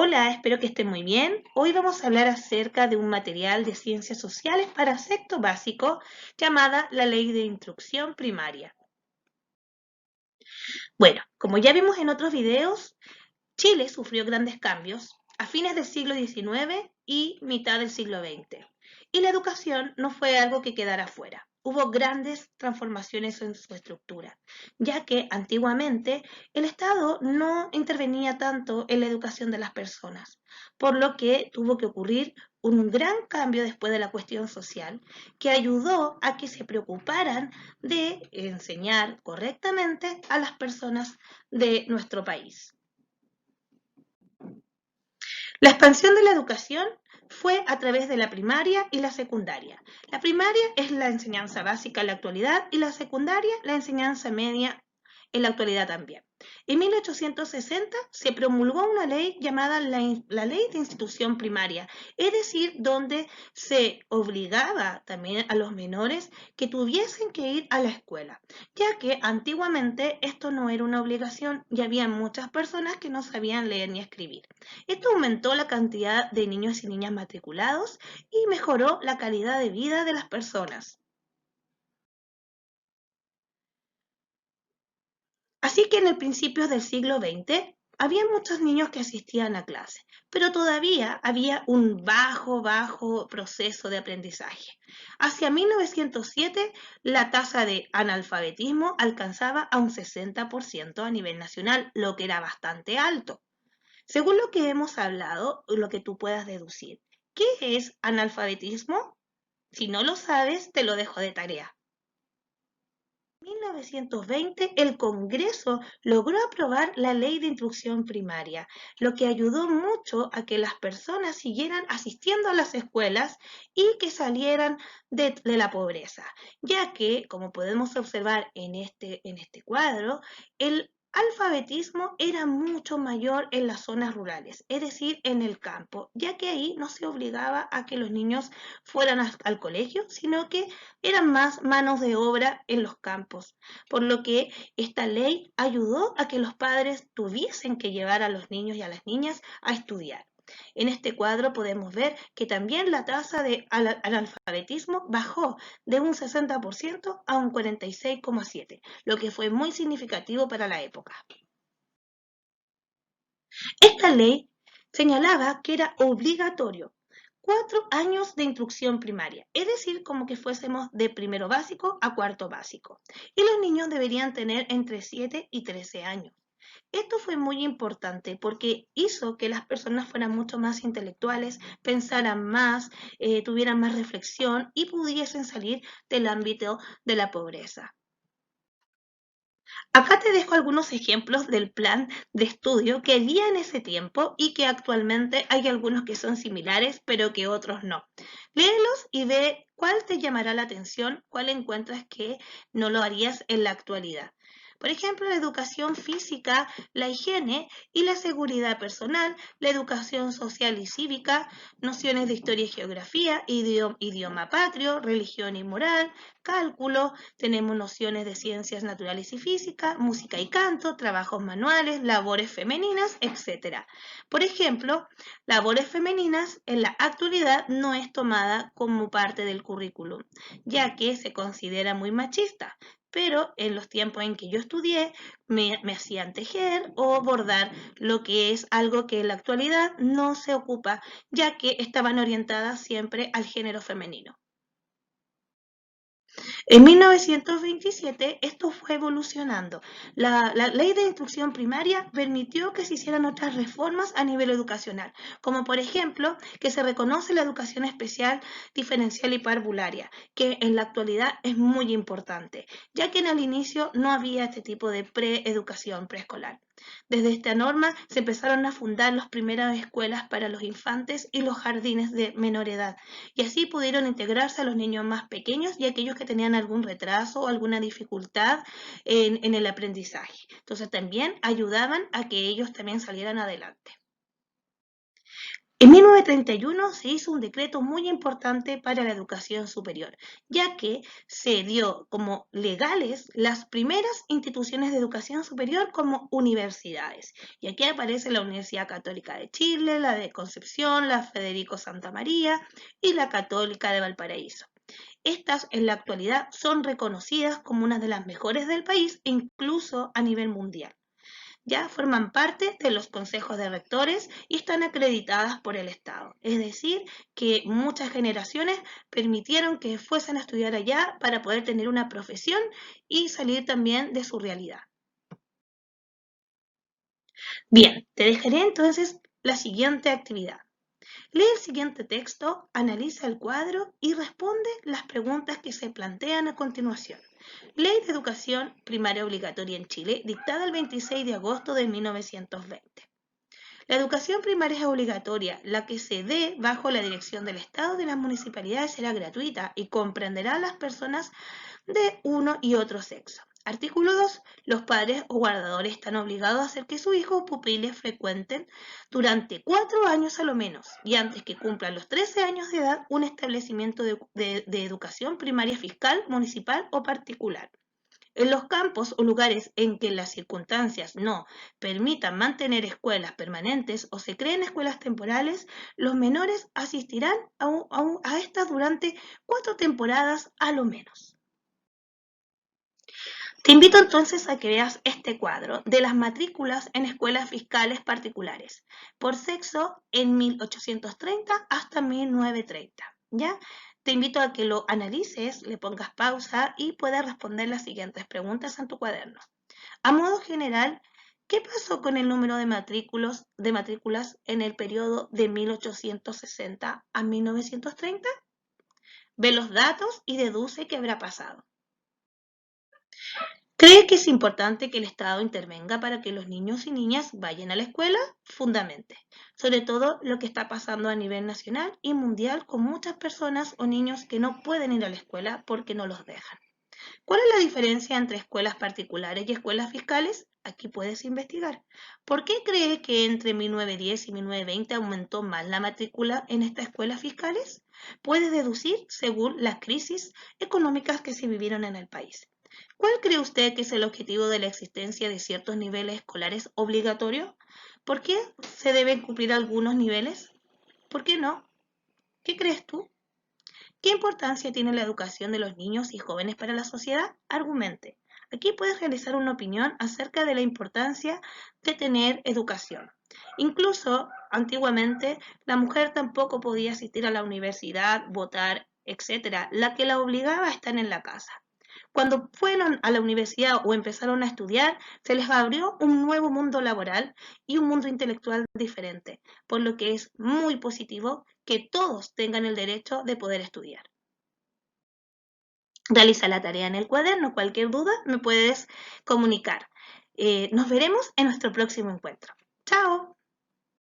Hola, espero que estén muy bien. Hoy vamos a hablar acerca de un material de ciencias sociales para sexto básico llamada la Ley de Instrucción Primaria. Bueno, como ya vimos en otros videos, Chile sufrió grandes cambios a fines del siglo XIX y mitad del siglo XX. Y la educación no fue algo que quedara fuera. Hubo grandes transformaciones en su estructura, ya que antiguamente el Estado no intervenía tanto en la educación de las personas, por lo que tuvo que ocurrir un gran cambio después de la cuestión social que ayudó a que se preocuparan de enseñar correctamente a las personas de nuestro país. La expansión de la educación fue a través de la primaria y la secundaria. La primaria es la enseñanza básica en la actualidad y la secundaria la enseñanza media en la actualidad también. En 1860 se promulgó una ley llamada la Ley de Institución Primaria, es decir, donde se obligaba también a los menores que tuviesen que ir a la escuela, ya que antiguamente esto no era una obligación y había muchas personas que no sabían leer ni escribir. Esto aumentó la cantidad de niños y niñas matriculados y mejoró la calidad de vida de las personas. Así que en el principio del siglo XX había muchos niños que asistían a clase, pero todavía había un bajo proceso de aprendizaje. Hacia 1907 la tasa de analfabetismo alcanzaba a un 60% a nivel nacional, lo que era bastante alto. Según lo que hemos hablado, lo que tú puedas deducir, ¿qué es analfabetismo? Si no lo sabes, te lo dejo de tarea. En 1920, el Congreso logró aprobar la Ley de Instrucción Primaria, lo que ayudó mucho a que las personas siguieran asistiendo a las escuelas y que salieran de la pobreza, ya que, como podemos observar en este cuadro, el alfabetismo era mucho mayor en las zonas rurales, es decir, en el campo, ya que ahí no se obligaba a que los niños fueran al colegio, sino que eran más manos de obra en los campos, por lo que esta ley ayudó a que los padres tuviesen que llevar a los niños y a las niñas a estudiar. En este cuadro podemos ver que también la tasa de analfabetismo bajó de un 60% a un 46,7%, lo que fue muy significativo para la época. Esta ley señalaba que era obligatorio 4 años de instrucción primaria, es decir, como que fuésemos de primero básico a cuarto básico. Y los niños deberían tener entre 7 y 13 años. Esto fue muy importante porque hizo que las personas fueran mucho más intelectuales, pensaran más, tuvieran más reflexión y pudiesen salir del ámbito de la pobreza. Acá te dejo algunos ejemplos del plan de estudio que había en ese tiempo y que actualmente hay algunos que son similares, pero que otros no. Léelos y ve cuál te llamará la atención, cuál encuentras que no lo harías en la actualidad. Por ejemplo, la educación física, la higiene y la seguridad personal, la educación social y cívica, nociones de historia y geografía, idioma patrio, religión y moral, cálculo, tenemos nociones de ciencias naturales y física, música y canto, trabajos manuales, labores femeninas, etc. Por ejemplo, labores femeninas en la actualidad no es tomada como parte del currículum, ya que se considera muy machista. Pero en los tiempos en que yo estudié me hacían tejer o bordar, lo que es algo que en la actualidad no se ocupa, ya que estaban orientadas siempre al género femenino. En 1927 esto fue evolucionando. La ley de instrucción primaria permitió que se hicieran otras reformas a nivel educacional, como por ejemplo que se reconoce la educación especial, diferencial y parvularia, que en la actualidad es muy importante, ya que en el inicio no había este tipo de preeducación preescolar. Desde esta norma se empezaron a fundar las primeras escuelas para los infantes y los jardines de menor edad, y así pudieron integrarse a los niños más pequeños y aquellos que tenían algún retraso o alguna dificultad en el aprendizaje. Entonces también ayudaban a que ellos también salieran adelante. En 1931 se hizo un decreto muy importante para la educación superior, ya que se dio como legales las primeras instituciones de educación superior como universidades. Y aquí aparece la Universidad Católica de Chile, la de Concepción, la Federico Santa María y la Católica de Valparaíso. Estas en la actualidad son reconocidas como una de las mejores del país, incluso a nivel mundial. Ya forman parte de los consejos de rectores y están acreditadas por el Estado. Es decir, que muchas generaciones permitieron que fuesen a estudiar allá para poder tener una profesión y salir también de su realidad. Bien, te dejaré entonces la siguiente actividad. Lee el siguiente texto, analiza el cuadro y responde las preguntas que se plantean a continuación. Ley de Educación Primaria Obligatoria en Chile, dictada el 26 de agosto de 1920. La educación primaria es obligatoria, la que se dé bajo la dirección del Estado de las municipalidades será gratuita y comprenderá a las personas de uno y otro sexo. Artículo 2. Los padres o guardadores están obligados a hacer que sus hijos o pupiles frecuenten durante 4 años a lo menos y antes que cumplan los 13 años de edad un establecimiento de educación primaria fiscal, municipal o particular. En los campos o lugares en que las circunstancias no permitan mantener escuelas permanentes o se creen escuelas temporales, los menores asistirán a estas durante 4 temporadas a lo menos. Te invito entonces a que veas este cuadro de las matrículas en escuelas fiscales particulares, por sexo en 1830 hasta 1930, ¿ya? Te invito a que lo analices, le pongas pausa y puedas responder las siguientes preguntas en tu cuaderno. A modo general, ¿qué pasó con el número de matrículas en el periodo de 1860 a 1930? Ve los datos y deduce qué habrá pasado. ¿Cree que es importante que el Estado intervenga para que los niños y niñas vayan a la escuela? Fundamente, sobre todo lo que está pasando a nivel nacional y mundial con muchas personas o niños que no pueden ir a la escuela porque no los dejan. ¿Cuál es la diferencia entre escuelas particulares y escuelas fiscales? Aquí puedes investigar. ¿Por qué cree que entre 1910 y 1920 aumentó más la matrícula en estas escuelas fiscales? Puedes deducir según las crisis económicas que se vivieron en el país. ¿Cuál cree usted que es el objetivo de la existencia de ciertos niveles escolares obligatorios? ¿Por qué se deben cumplir algunos niveles? ¿Por qué no? ¿Qué crees tú? ¿Qué importancia tiene la educación de los niños y jóvenes para la sociedad? Argumente. Aquí puedes realizar una opinión acerca de la importancia de tener educación. Incluso, antiguamente, la mujer tampoco podía asistir a la universidad, votar, etc., la que la obligaba a estar en la casa. Cuando fueron a la universidad o empezaron a estudiar, se les abrió un nuevo mundo laboral y un mundo intelectual diferente, por lo que es muy positivo que todos tengan el derecho de poder estudiar. Realiza la tarea en el cuaderno. Cualquier duda me puedes comunicar. Nos veremos en nuestro próximo encuentro. ¡Chao!